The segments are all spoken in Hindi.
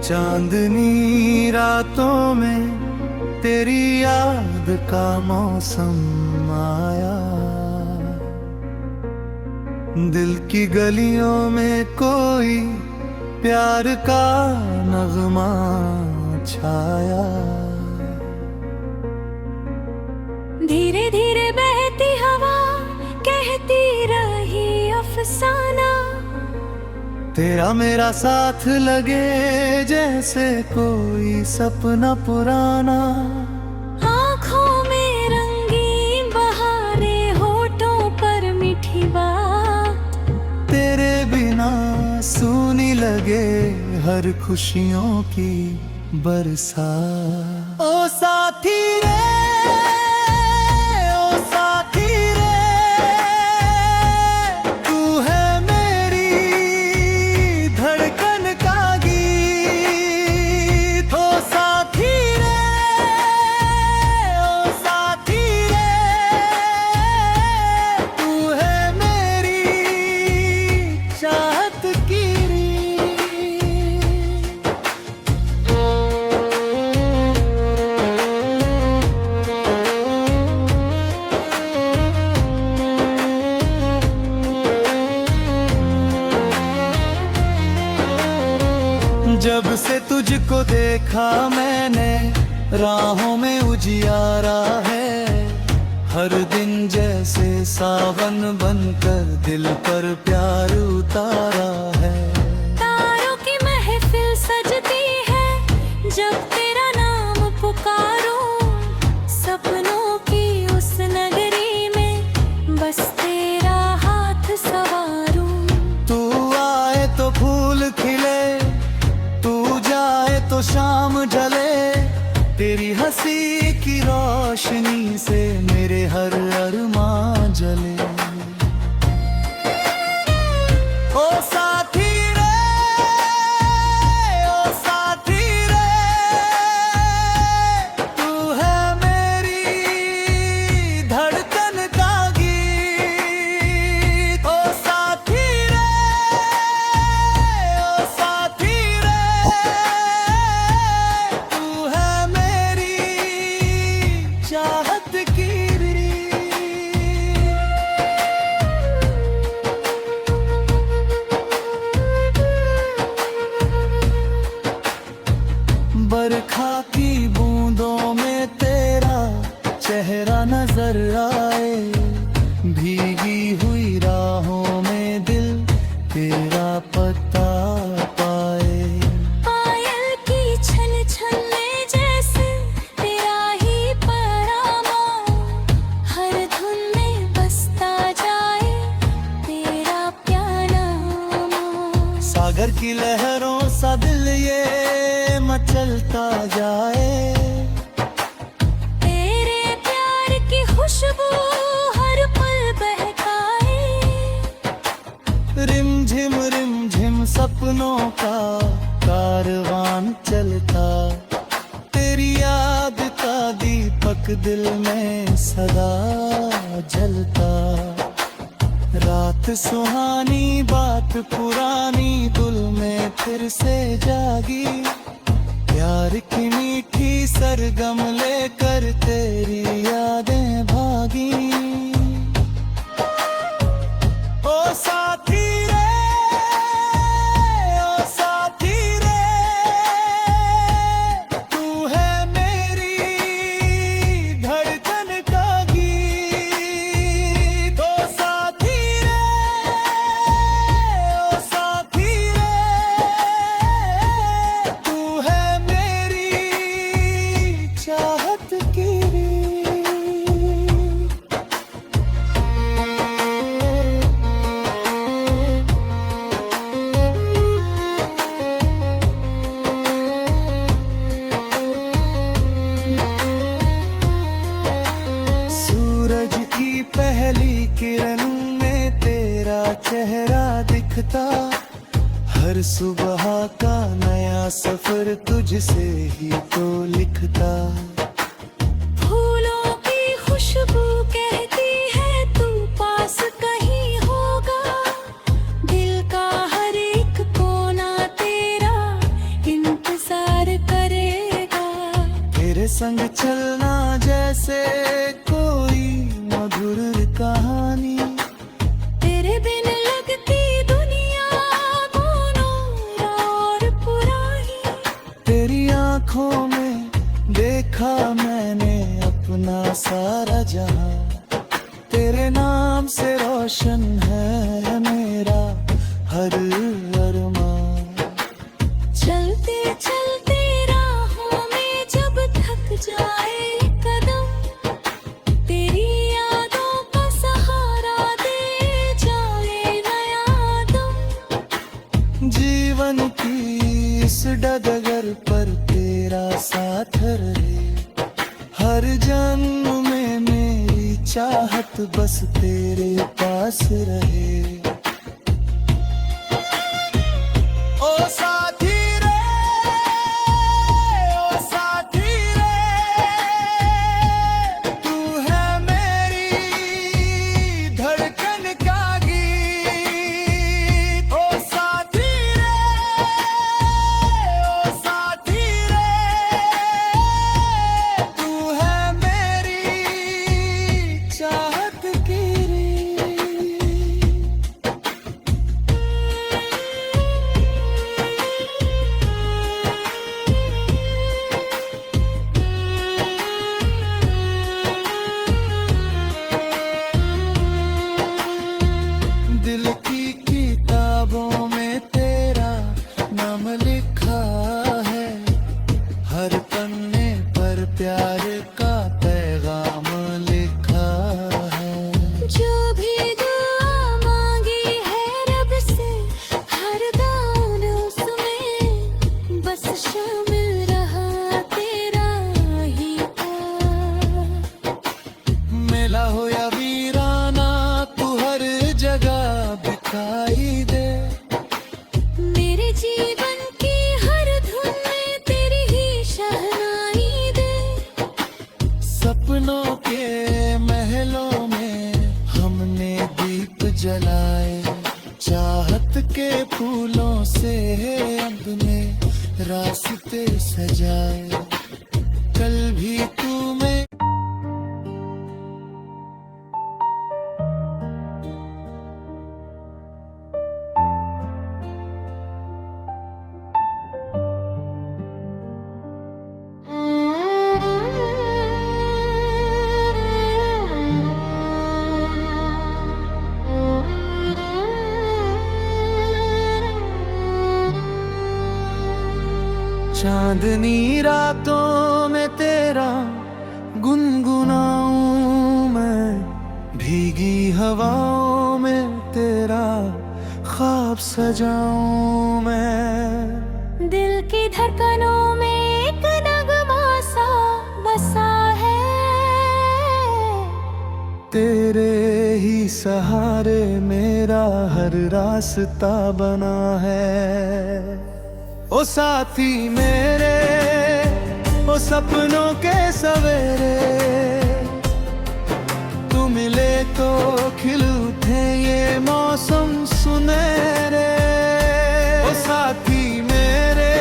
चांदनी रातों में तेरी याद का मौसम आया। दिल की गलियों में कोई प्यार का नगमा छाया। धीरे धीरे बहती हवा कहती रही अफसाना। तेरा मेरा साथ लगे जैसे कोई सपना पुराना। आँखों में रंगीन बहारें, होठों पर मीठी बात। तेरे बिना सूनी लगे हर खुशियों की बरसात। ओ साथी रे, ओ साथी रे, तू है मेरी धड़कन का गीत। ओ साथी रे, ओ साथी रे, तू है मेरी चाहत की जब से तुझको देखा मैंने, राहों में उजियारा है। हर दिन जैसे सावन बनकर दिल पर प्यार उतारा है। तारों की महफिल सजती है जब तेरा नाम पुकारूं। सपनों की उस नगरी में बस तेरा हाथ संवारूं। तू आए तो फूल खिले, तो शाम ढले। तेरी हंसी की रोशनी से मेरे हर अरमान जले। ओ साथी रे, ओ साथी रे, तू है मेरी धड़कन का गीत। ओ साथी रे, ओ साथी रे, चाहत की बरखा की बूंदों में तेरा चेहरा नजर आए। भीगी हुई राहों में दिल तेरा पता पाए। पायल की छन छन में जैसे तेरा ही परामा। हर धुन में बसता जाए तेरा प्यारा नाम। सागर की लहरों सा दिल ये मचलता जाए। तेरे प्यार की खुशबू हर पल बहकाए। रिम झिम सपनों का कारवान चलता। तेरी याद का दीपक दिल में सदा जलता। रात सुहानी बात पुरानी दिल में फिर से जागी। प्यार की मीठी सरगम लेकर तेरी यादें भागी। ओ साथी रे, ओ साथी रे, तू है मेरी धड़कन का गीत। ओ साथी रे, ओ साथी रे, तू है मेरी चाहत की सूरज की पहली किरण में तेरा चेहरा दिखता। हर सुबह का नया सफर तुझसे ही तो लिखता। फूलों की खुशबू कहती है तू पास कहीं होगा। दिल का हर एक कोना तेरा संग चलना जैसे कोई मधुर कहानी। तेरे बिन लगती दुनिया कौन और पुरानी। तेरी आंखों में देखा मैंने अपना सारा जहां। तेरे नाम से रोशन है मेरा हर अरमान। चलते चलते राहों में जब थक जाए कदम, तेरी यादों का सहारा दे जाए नया दम। जीवन की इस डगर पर तेरा साथ रहे। हर जन्म में मेरी चाहत बस तेरे पास रहे। ओ साथी रे, ओ साथी रे, तू है मेरी धड़कन का गीत। ओ साथी रे, ओ साथी रे, तू है मेरी चाहत की रीत। दिल की किताबों में तेरा नाम लिखा है। हर पन्ने पर प्यार का पैगाम लिखा है। जो भी दुआ मांगी है रब से हर दान उसमें बस शामिल रहा तेरा ही प्यार। मेला हो या वीराना तू हर जगह दिखाई दे। मेरे जीवन की हर धुन में तेरी ही शहनाई दे। सपनों के महलों में हमने दीप जलाए। चाहत के फूलों से अपने रास्ते सजाए। कल भी तू मैं चांदनी रातों में तेरा गुनगुनाऊं मैं। भीगी हवाओं में तेरा ख्वाब सजाऊं मैं। दिल की धड़कनों में एक नगमा सा बसा है। तेरे ही सहारे मेरा हर रास्ता बना है। ओ साथी मेरे, ओ सपनों के सवेरे, तू मिले तो खिल उठे ये मौसम सुनहरे। ओ साथी मेरे,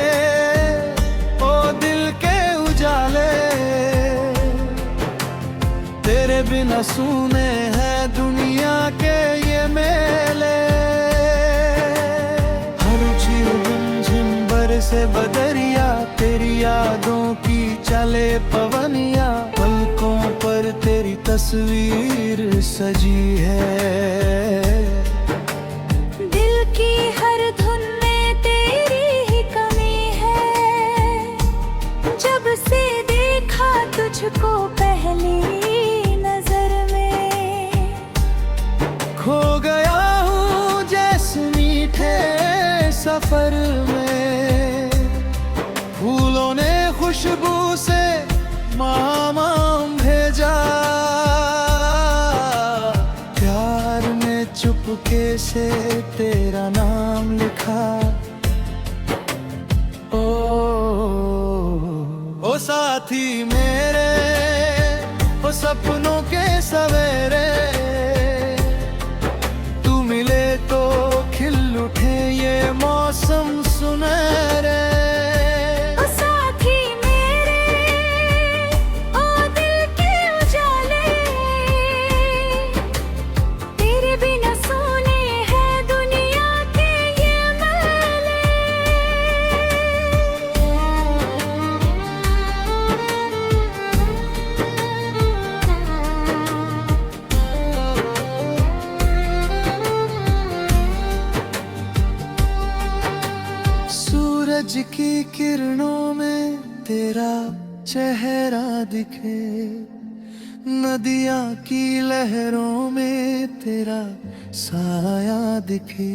ओ दिल के उजाले, तेरे बिना सुने हैं दुनिया के ये मेले। से बदरिया तेरी यादों की चले पवनिया। पलकों पर तेरी तस्वीर सजी है। दिल की हर धुन में तेरी ही कमी है। जब से देखा तुझको पहली नजर में, खो गया हूँ जैसे मीठे सफर में। फूलों ने खुशबू से माम भेजा। प्यार ने चुपके से तेरा नाम लिखा। ओ साथी मेरे, ओ सपनों के सवेरे, तू मिले तो खिल उठे ये मौसम सुनहरे। ओ साथी मेरे, चेहरा दिखे, नदियाँ की लहरों में तेरा साया दिखे।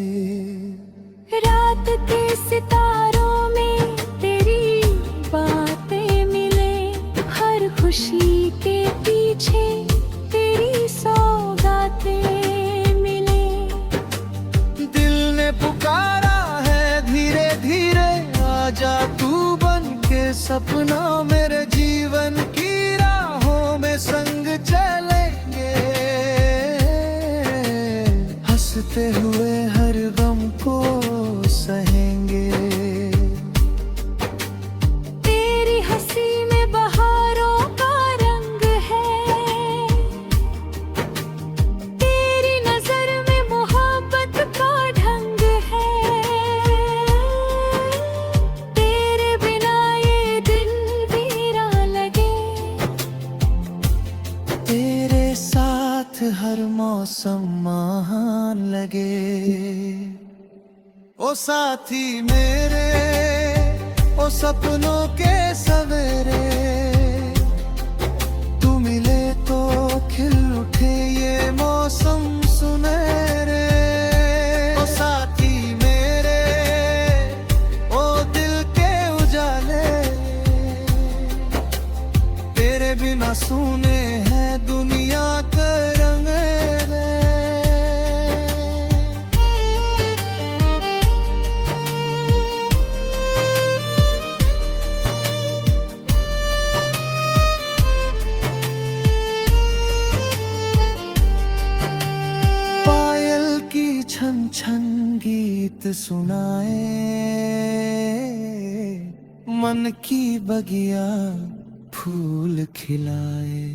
रात के सितारों में तेरी बातें मिले, हर खुशी के पीछे तेरी सौगातें मिले। दिल ने पुकारा है धीरे धीरे, आजा तू बन के सपना, मेरे जीवन की राहों में संग चलेंगे। हंसते हुए हर गम को सहेंगे। तेरी हंसी में बहारों का रंग है, तेरी नजर में मोहब्बत का ढंग है। तेरे बिना ये दिल वीरान लगे, तेरे साथ हर मौसम महान लगे। ओ साथी मेरे, ओ सपनों के सवेरे, तू मिले तो खिल उठे ये मौसम सुनहरे। ओ साथी मेरे, ओ दिल के उजाले, तेरे बिना सुने हैं दुनिया के रंग रे। पायल की छन छन गीत सुनाए, मन की बगिया फूल खिलाए।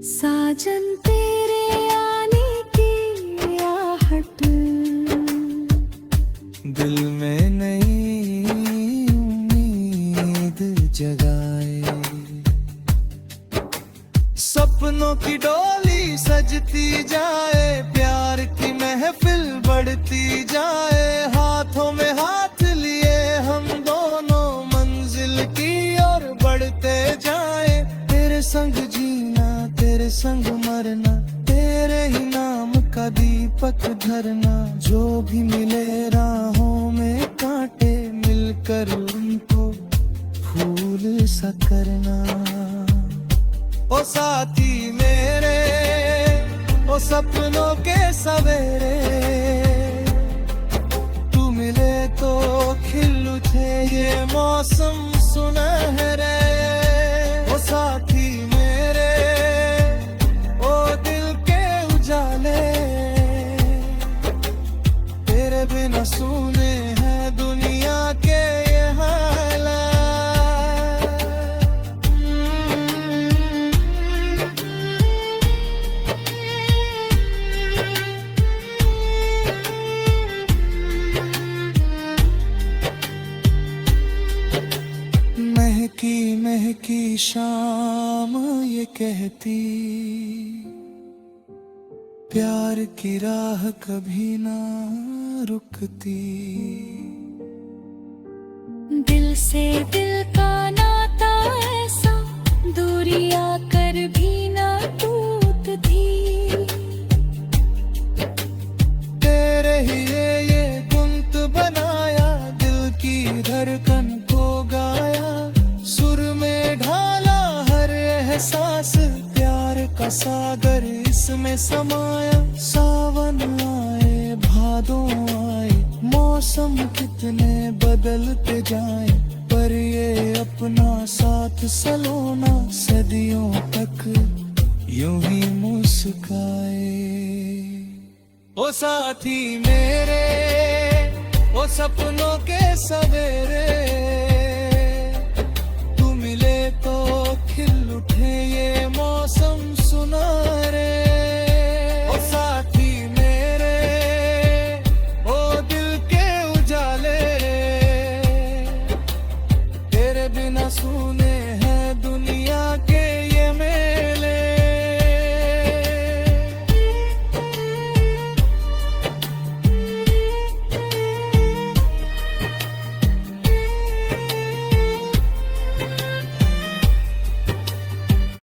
साजन तेरे आने की आहट, दिल में नई उम्मीद जगाए। सपनों की डोली सजती जाए, प्यार की महफिल बढ़ती जाए। हाथों में हाथ लिए हम दोनों मंजिल की ओर बढ़ते जाए। तेरे संग जीना, तेरे संग मरना, तेरे ही नाम का दीपक धरना। जो भी मिले राहों में कांटे, मिलकर उनको फूल सा करना। ओ साथी मेरे, ओ सपनों के सवेरे, तू मिले तो खिल उठे ये मौसम सुनहरे। ओ साथी मेरे, ओ दिल के उजाले, तेरे बिना सुने हैं दुनिया के ये हालात। महकी महकी शाम ये कहती, प्यार की राह कभी ना रुकती। दिल से दिल का नाता ऐसा, दूरियां कर भी ना टूटती। तेरे ही ये गुंत बनाया, दिल की धड़कन को गाया। सुर में ढाला हर एहसास, प्यार का सागर इसमें समाया। सावन आए भादों आए, मौसम कितने बदलते जाए, पर ये अपना साथ सलोना सदियों तक यूं ही मुस्काए। ओ साथी मेरे, ओ सपनों के सवेरे, तू मिले तो खिल